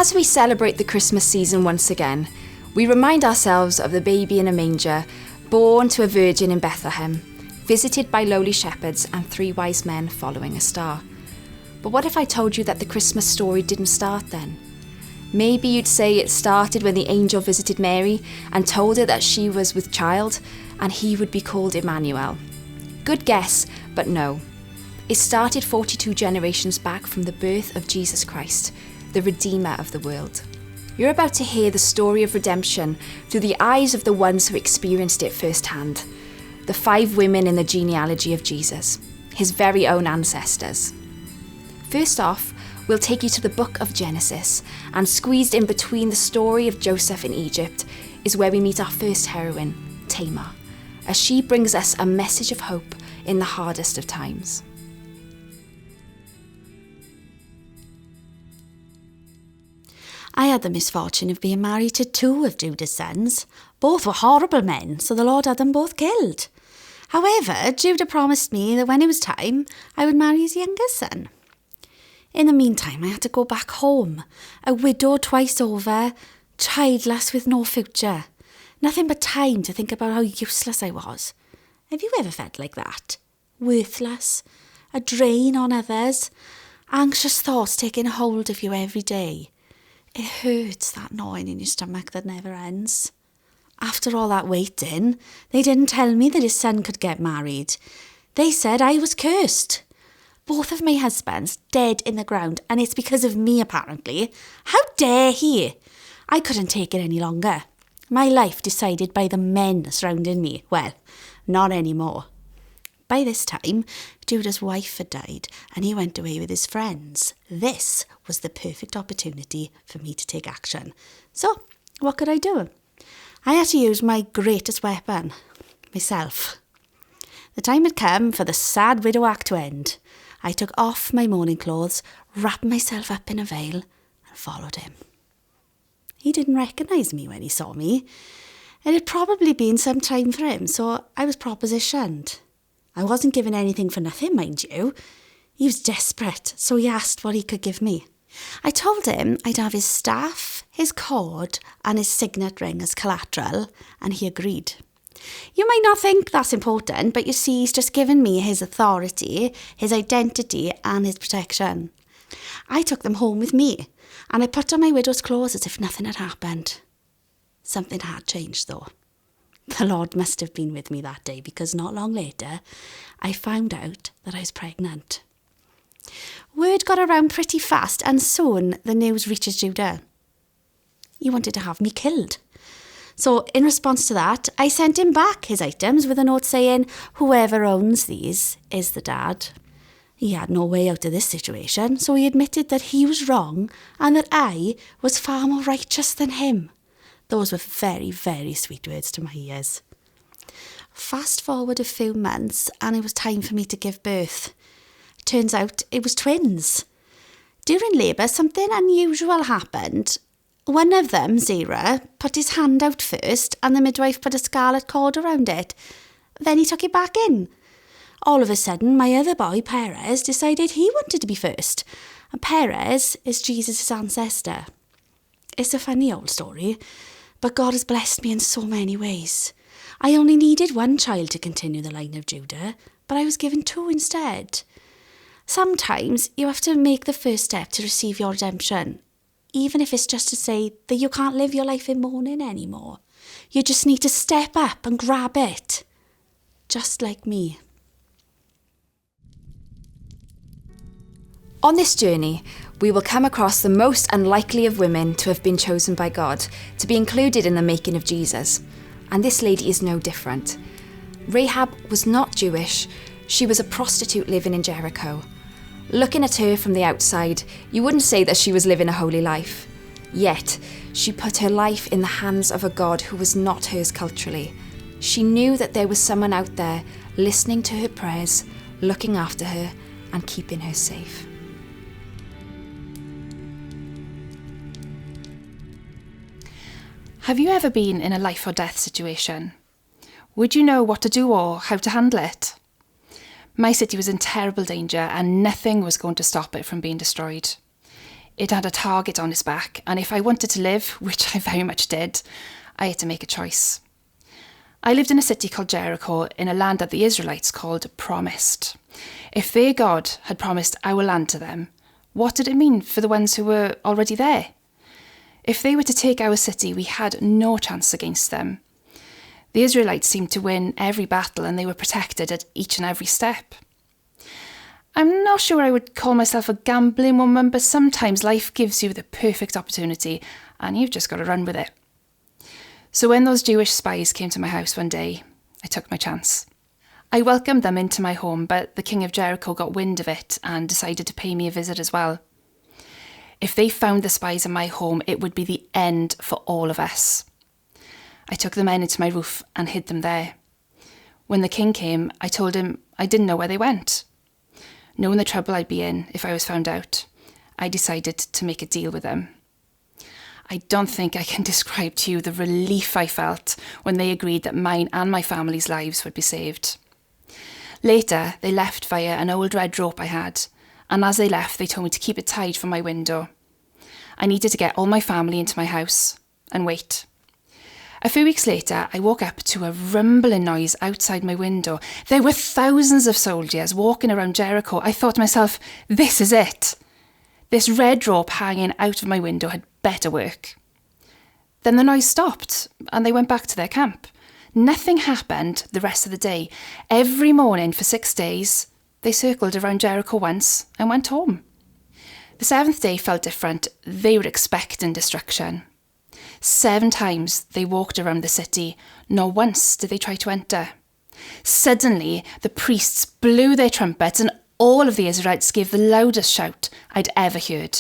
As we celebrate the Christmas season once again, we remind ourselves of the baby in a manger, born to a virgin in Bethlehem, visited by lowly shepherds and 3 wise men following a star. But what if I told you that the Christmas story didn't start then? Maybe you'd say it started when the angel visited Mary and told her that she was with child and he would be called Emmanuel. Good guess, but no. It started 42 generations back from the birth of Jesus Christ, the Redeemer of the world. You're about to hear the story of redemption through the eyes of the ones who experienced it firsthand, the 5 women in the genealogy of Jesus, his very own ancestors. First off, we'll take you to the book of Genesis, and squeezed in between the story of Joseph in Egypt is where we meet our first heroine, Tamar, as she brings us a message of hope in the hardest of times. I had the misfortune of being married to 2 of Judah's sons. Both were horrible men, so the Lord had them both killed. However, Judah promised me that when it was time, I would marry his youngest son. In the meantime, I had to go back home, a widow twice over, childless with no future. Nothing but time to think about how useless I was. Have you ever felt like that? Worthless, a drain on others, anxious thoughts taking hold of you every day. It hurts, that gnawing in your stomach that never ends. After all that waiting, they didn't tell me that his son could get married. They said I was cursed. Both of my husbands dead in the ground, and it's because of me apparently. How dare he? I couldn't take it any longer. My life decided by the men surrounding me. Well, not anymore. By this time, Judah's wife had died and he went away with his friends. This was the perfect opportunity for me to take action. So, what could I do? I had to use my greatest weapon, myself. The time had come for the sad widow act to end. I took off my mourning clothes, wrapped myself up in a veil and followed him. He didn't recognise me when he saw me. It had probably been some time for him, so I was propositioned. I wasn't given anything for nothing, mind you. He was desperate, so he asked what he could give me. I told him I'd have his staff, his cord and his signet ring as collateral, and he agreed. You might not think that's important, but you see, he's just given me his authority, his identity and his protection. I took them home with me, and I put on my widow's clothes as if nothing had happened. Something had changed, though. The Lord must have been with me that day, because not long later, I found out that I was pregnant. Word got around pretty fast, and soon the news reaches Judah. He wanted to have me killed. So in response to that, I sent him back his items with a note saying, whoever owns these is the dad. He had no way out of this situation, so he admitted that he was wrong and that I was far more righteous than him. Those were very, very sweet words to my ears. Fast forward a few months and it was time for me to give birth. Turns out it was twins. During labour, something unusual happened. One of them, Zara, put his hand out first and the midwife put a scarlet cord around it. Then he took it back in. All of a sudden, my other boy, Perez, decided he wanted to be first. And Perez is Jesus' ancestor. It's a funny old story, but God has blessed me in so many ways. I only needed one child to continue the line of Judah, but I was given 2 instead. Sometimes you have to make the first step to receive your redemption, even if it's just to say that you can't live your life in mourning anymore. You just need to step up and grab it, just like me. On this journey, we will come across the most unlikely of women to have been chosen by God to be included in the making of Jesus. And this lady is no different. Rahab was not Jewish. She was a prostitute living in Jericho. Looking at her from the outside, you wouldn't say that she was living a holy life. Yet, she put her life in the hands of a God who was not hers culturally. She knew that there was someone out there listening to her prayers, looking after her, and keeping her safe. Have you ever been in a life or death situation? Would you know what to do or how to handle it? My city was in terrible danger and nothing was going to stop it from being destroyed. It had a target on its back, and if I wanted to live, which I very much did, I had to make a choice. I lived in a city called Jericho in a land that the Israelites called Promised. If their God had promised our land to them, what did it mean for the ones who were already there? If they were to take our city, we had no chance against them. The Israelites seemed to win every battle, and they were protected at each and every step. I'm not sure I would call myself a gambling woman, but sometimes life gives you the perfect opportunity and you've just got to run with it. So when those Jewish spies came to my house one day, I took my chance. I welcomed them into my home, but the king of Jericho got wind of it and decided to pay me a visit as well. If they found the spies in my home, it would be the end for all of us. I took the men into my roof and hid them there. When the king came, I told him I didn't know where they went. Knowing the trouble I'd be in if I was found out, I decided to make a deal with them. I don't think I can describe to you the relief I felt when they agreed that mine and my family's lives would be saved. Later, they left via an old red rope I had, and as they left, they told me to keep it tied from my window. I needed to get all my family into my house and wait. A few weeks later, I woke up to a rumbling noise outside my window. There were thousands of soldiers walking around Jericho. I thought to myself, this is it. This red rope hanging out of my window had better work. Then the noise stopped and they went back to their camp. Nothing happened the rest of the day. Every morning for 6 days, they circled around Jericho once and went home. The 7th day felt different. They were expecting destruction. 7 times they walked around the city. Not once did they try to enter. Suddenly, the priests blew their trumpets and all of the Israelites gave the loudest shout I'd ever heard.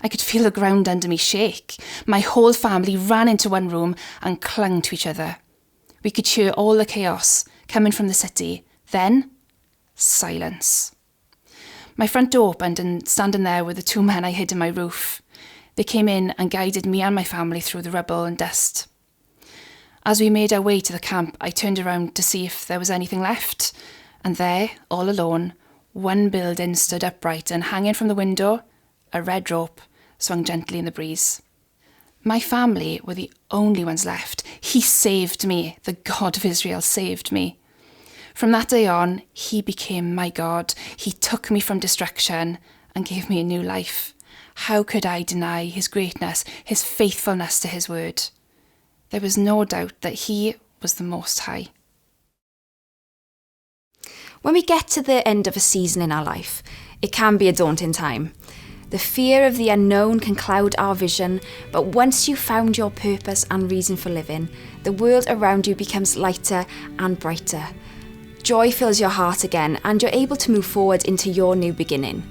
I could feel the ground under me shake. My whole family ran into one room and clung to each other. We could hear all the chaos coming from the city. Then, silence. My front door opened and standing there were the 2 men I hid in my roof. They came in and guided me and my family through the rubble and dust. As we made our way to the camp, I turned around to see if there was anything left. And there, all alone, one building stood upright and hanging from the window, a red rope swung gently in the breeze. My family were the only ones left. He saved me. The God of Israel saved me. From that day on, he became my God. He took me from destruction and gave me a new life. How could I deny his greatness, his faithfulness to his word? There was no doubt that he was the Most High. When we get to the end of a season in our life, it can be a daunting time. The fear of the unknown can cloud our vision, but once you've found your purpose and reason for living, the world around you becomes lighter and brighter. Joy fills your heart again, and you're able to move forward into your new beginning.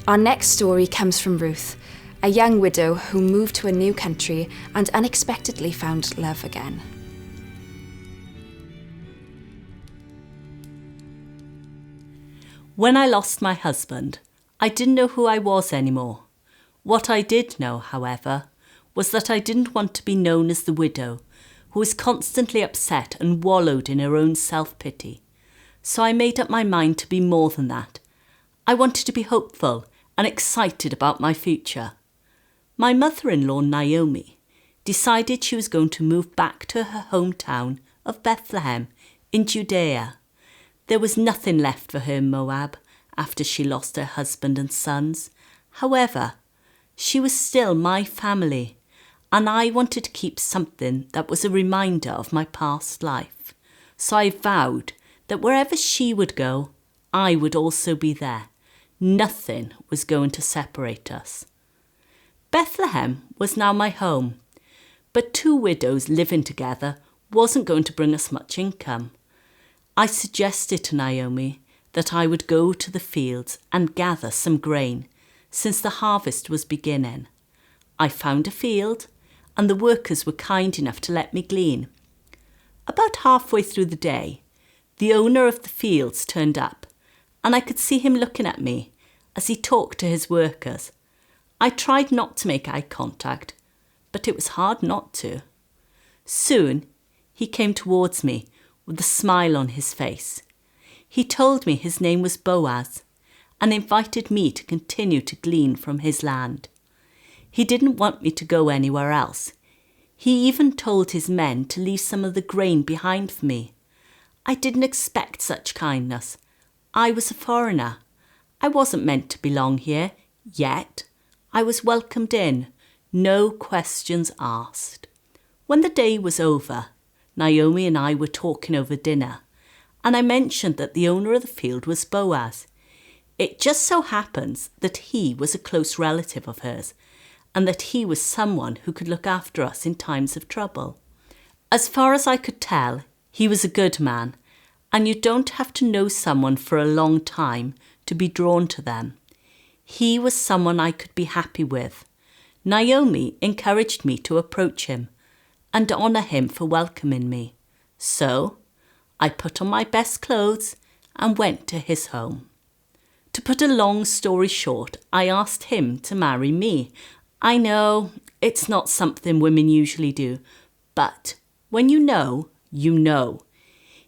Our next story comes from Ruth, a young widow who moved to a new country and unexpectedly found love again. When I lost my husband, I didn't know who I was anymore. What I did know, however, was that I didn't want to be known as the widow who was constantly upset and wallowed in her own self-pity. So I made up my mind to be more than that. I wanted to be hopeful and excited about my future. My mother-in-law, Naomi, decided she was going to move back to her hometown of Bethlehem in Judea. There was nothing left for her in Moab after she lost her husband and sons. However, she was still my family, and I wanted to keep something that was a reminder of my past life. So I vowed that wherever she would go, I would also be there. Nothing was going to separate us. Bethlehem was now my home, but 2 widows living together wasn't going to bring us much income. I suggested to Naomi that I would go to the fields and gather some grain, since the harvest was beginning. I found a field, and the workers were kind enough to let me glean. About halfway through the day, the owner of the fields turned up, and I could see him looking at me as he talked to his workers. I tried not to make eye contact, but it was hard not to. Soon, he came towards me with a smile on his face. He told me his name was Boaz and invited me to continue to glean from his land. He didn't want me to go anywhere else. He even told his men to leave some of the grain behind for me. I didn't expect such kindness. I was a foreigner. I wasn't meant to belong here, yet. I was welcomed in, no questions asked. When the day was over, Naomi and I were talking over dinner, and I mentioned that the owner of the field was Boaz. It just so happens that he was a close relative of hers, and that he was someone who could look after us in times of trouble. As far as I could tell, he was a good man, and you don't have to know someone for a long time to be drawn to them. He was someone I could be happy with. Naomi encouraged me to approach him and honour him for welcoming me. So I put on my best clothes and went to his home. To put a long story short, I asked him to marry me. I know it's not something women usually do, but when you know, you know.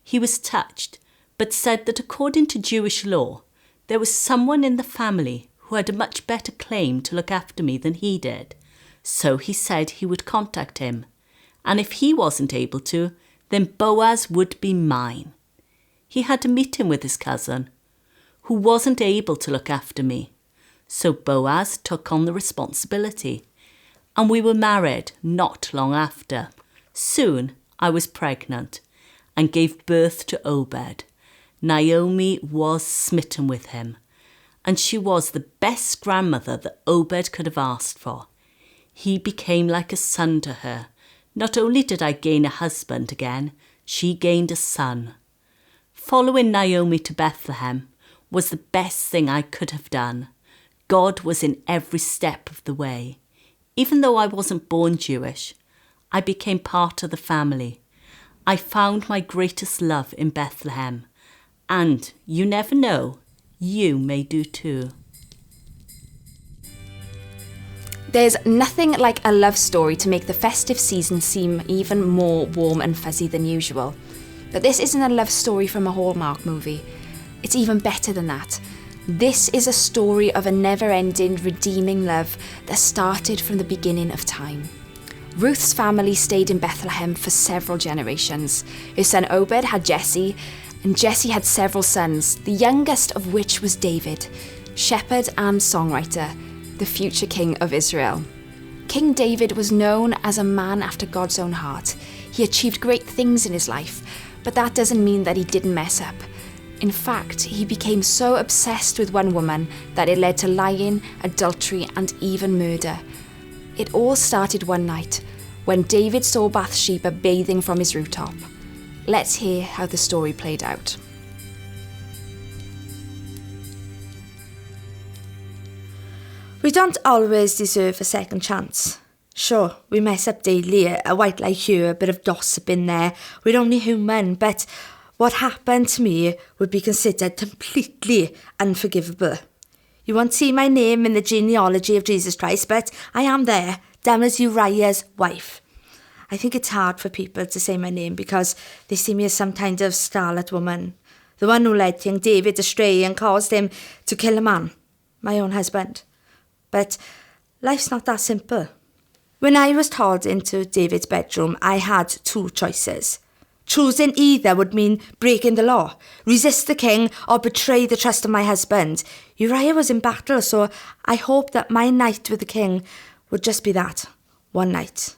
He was touched, but said that according to Jewish law, there was someone in the family who had a much better claim to look after me than he did. So he said he would contact him, and if he wasn't able to, then Boaz would be mine. He had a meeting with his cousin, who wasn't able to look after me. So Boaz took on the responsibility, and we were married not long after. Soon I was pregnant and gave birth to Obed. Naomi was smitten with him, and she was the best grandmother that Obed could have asked for. He became like a son to her. Not only did I gain a husband again, she gained a son. Following Naomi to Bethlehem was the best thing I could have done. God was in every step of the way. Even though I wasn't born Jewish, I became part of the family. I found my greatest love in Bethlehem, and you never know, you may do too. There's nothing like a love story to make the festive season seem even more warm and fuzzy than usual. But this isn't a love story from a Hallmark movie. It's even better than that. This is a story of a never-ending, redeeming love that started from the beginning of time. Ruth's family stayed in Bethlehem for several generations. Her son Obed had Jesse, and Jesse had several sons, the youngest of which was David, shepherd and songwriter, the future king of Israel. King David was known as a man after God's own heart. He achieved great things in his life, but that doesn't mean that he didn't mess up. In fact, he became so obsessed with one woman that it led to lying, adultery, and even murder. It all started one night when David saw Bathsheba bathing from his rooftop. Let's hear how the story played out. We don't always deserve a second chance. Sure, we mess up daily, a white lie here, a bit of gossip in there. We're only human, but what happened to me would be considered completely unforgivable. You won't see my name in the genealogy of Jesus Christ, but I am there, down as Uriah's wife. I think it's hard for people to say my name because they see me as some kind of starlet woman, the one who led King David astray and caused him to kill a man, my own husband. But life's not that simple. When I was called into David's bedroom, I had two choices. Choosing either would mean breaking the law, resist the king, or betray the trust of my husband. Uriah was in battle, so I hoped that my night with the king would just be that, one night.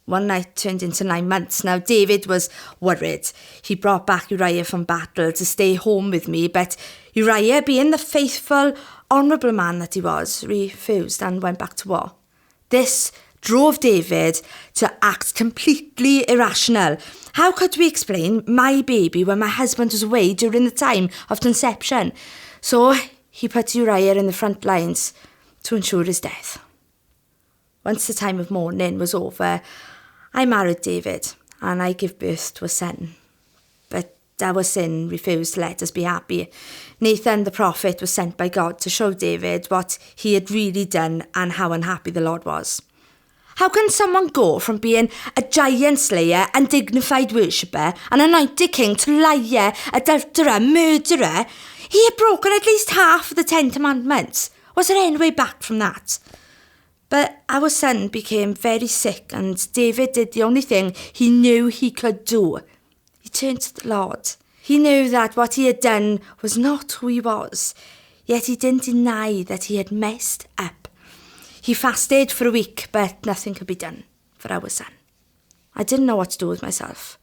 One night turned into 9 months. Now, David was worried. He brought back Uriah from battle to stay home with me, but Uriah, being the faithful, honourable man that he was, refused and went back to war. This drove David to act completely irrational. How could we explain my baby when my husband was away during the time of conception? So he put Uriah in the front lines to ensure his death. Once the time of mourning was over, I married David and I gave birth to a son. But our sin refused to let us be happy. Nathan the prophet was sent by God to show David what he had really done and how unhappy the Lord was. How can someone go from being a giant slayer, undignified worshipper, an anointed king to liar, adulterer, murderer? He had broken at least half of the 10 Commandments. Was there any way back from that? But our son became very sick, and David did the only thing he knew he could do. He turned to the Lord. He knew that what he had done was not who he was, yet he didn't deny that he had messed up. He fasted for a week, but nothing could be done for our son. I didn't know what to do with myself.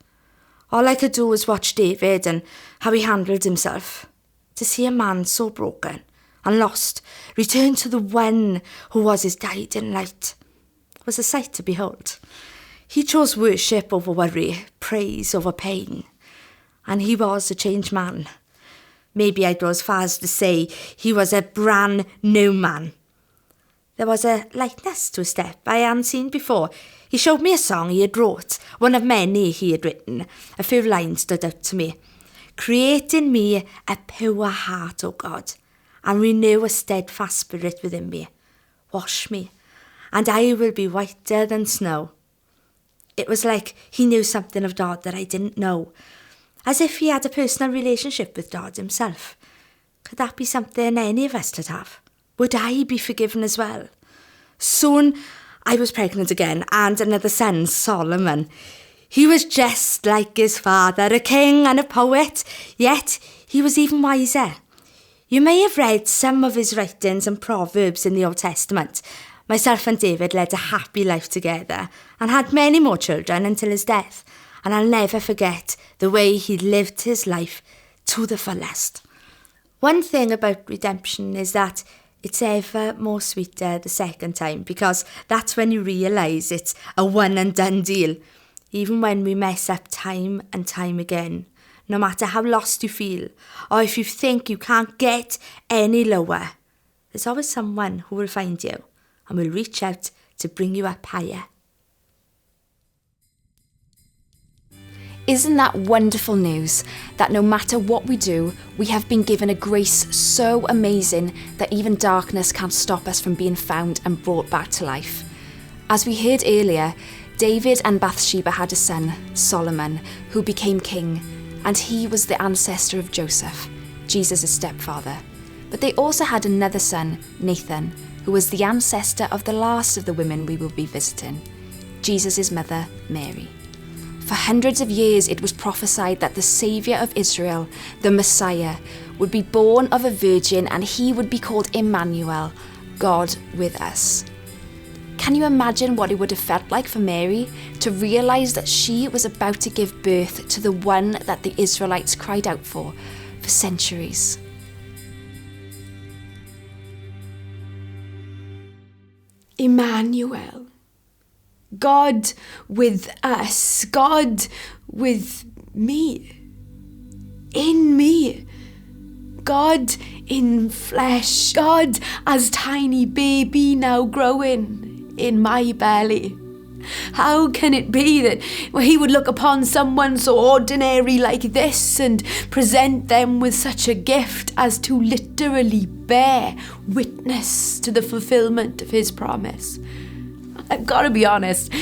All I could do was watch David and how he handled himself. To see a man so broken and lost return to the one who was his guiding light was a sight to behold. He chose worship over worry, praise over pain, and he was a changed man. Maybe I'd go as far as to say he was a brand new man. There was a lightness to his step I hadn't seen before. He showed me a song he had wrote, one of many he had written. A few lines stood out to me. Create in me a pure heart, O God, and renew a steadfast spirit within me. Wash me, and I will be whiter than snow. It was like he knew something of God that I didn't know, as if he had a personal relationship with God himself. Could that be something any of us could have? Would I be forgiven as well? Soon I was pregnant again, and another son, Solomon. He was just like his father, a king and a poet, yet he was even wiser. You may have read some of his writings and proverbs in the Old Testament. Myself and David led a happy life together and had many more children until his death, and I'll never forget the way he lived his life to the fullest. One thing about redemption is that it's ever more sweeter the second time, because that's when you realise it's a one and done deal. Even when we mess up time and time again, no matter how lost you feel, or if you think you can't get any lower, there's always someone who will find you and will reach out to bring you up higher. Isn't that wonderful news that no matter what we do, we have been given a grace so amazing that even darkness can't stop us from being found and brought back to life? As we heard earlier, David and Bathsheba had a son, Solomon, who became king, and he was the ancestor of Joseph, Jesus' stepfather. But they also had another son, Nathan, who was the ancestor of the last of the women we will be visiting, Jesus' mother, Mary. For hundreds of years it was prophesied that the Saviour of Israel, the Messiah, would be born of a virgin, and he would be called Emmanuel, God with us. Can you imagine what it would have felt like for Mary to realise that she was about to give birth to the one that the Israelites cried out for centuries? Emmanuel. God with us, God with me, in me, God in flesh, God as tiny baby now growing in my belly. How can it be that he would look upon someone so ordinary like this and present them with such a gift as to literally bear witness to the fulfillment of his promise? I've got to be honest,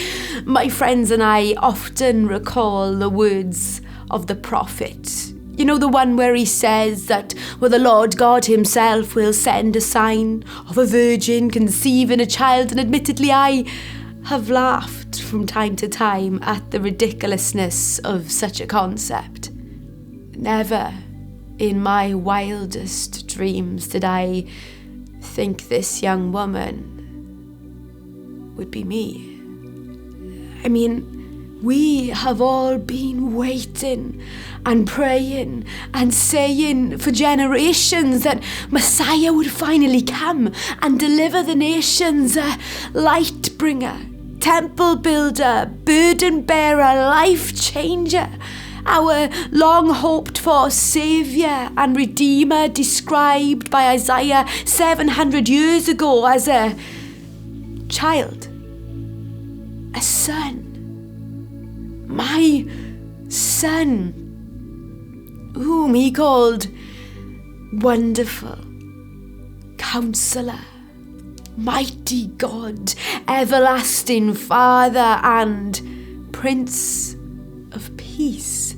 my friends and I often recall the words of the prophet. You know, the one where he says that, well, the Lord God himself will send a sign of a virgin conceiving a child, and admittedly I have laughed from time to time at the ridiculousness of such a concept. Never in my wildest dreams did I think this young woman would be me. I mean, we have all been waiting and praying and saying for generations that Messiah would finally come and deliver the nations, a light bringer, temple builder, burden bearer, life changer, our long hoped for Saviour and Redeemer, described by Isaiah 700 years ago as a child, a son, my son, whom he called Wonderful, Counselor, Mighty God, Everlasting Father, and Prince of Peace.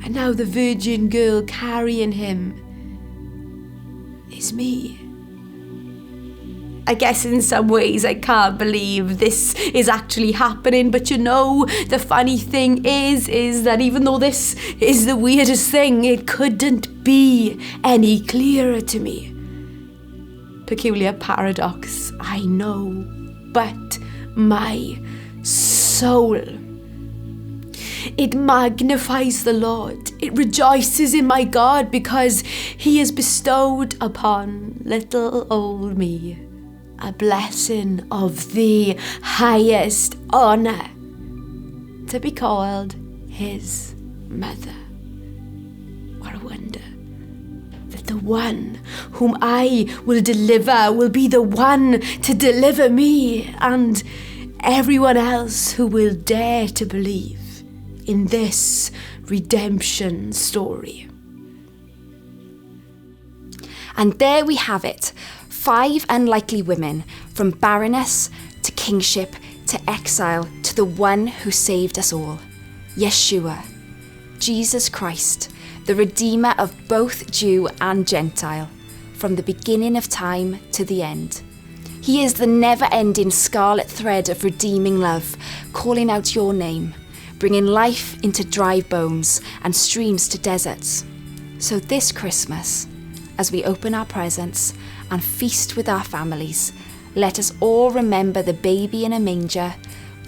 And now the virgin girl carrying him is me. I guess in some ways I can't believe this is actually happening, but you know, the funny thing is that even though this is the weirdest thing, it couldn't be any clearer to me. Peculiar paradox, I know, but my soul, it magnifies the Lord. It rejoices in my God because he has bestowed upon little old me a blessing of the highest honour, to be called his mother. What a wonder that the one whom I will deliver will be the one to deliver me, and everyone else who will dare to believe in this redemption story. And there we have it, 5 unlikely women, from barrenness to kingship to exile to the one who saved us all, Yeshua, Jesus Christ, the Redeemer of both Jew and Gentile, from the beginning of time to the end. He is the never-ending scarlet thread of redeeming love, calling out your name, bringing life into dry bones and streams to deserts. So this Christmas, as we open our presents and feast with our families, let us all remember the baby in a manger,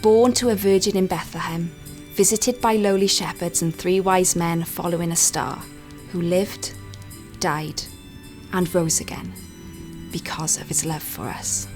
born to a virgin in Bethlehem, visited by lowly shepherds and 3 wise men following a star, who lived, died, and rose again because of his love for us.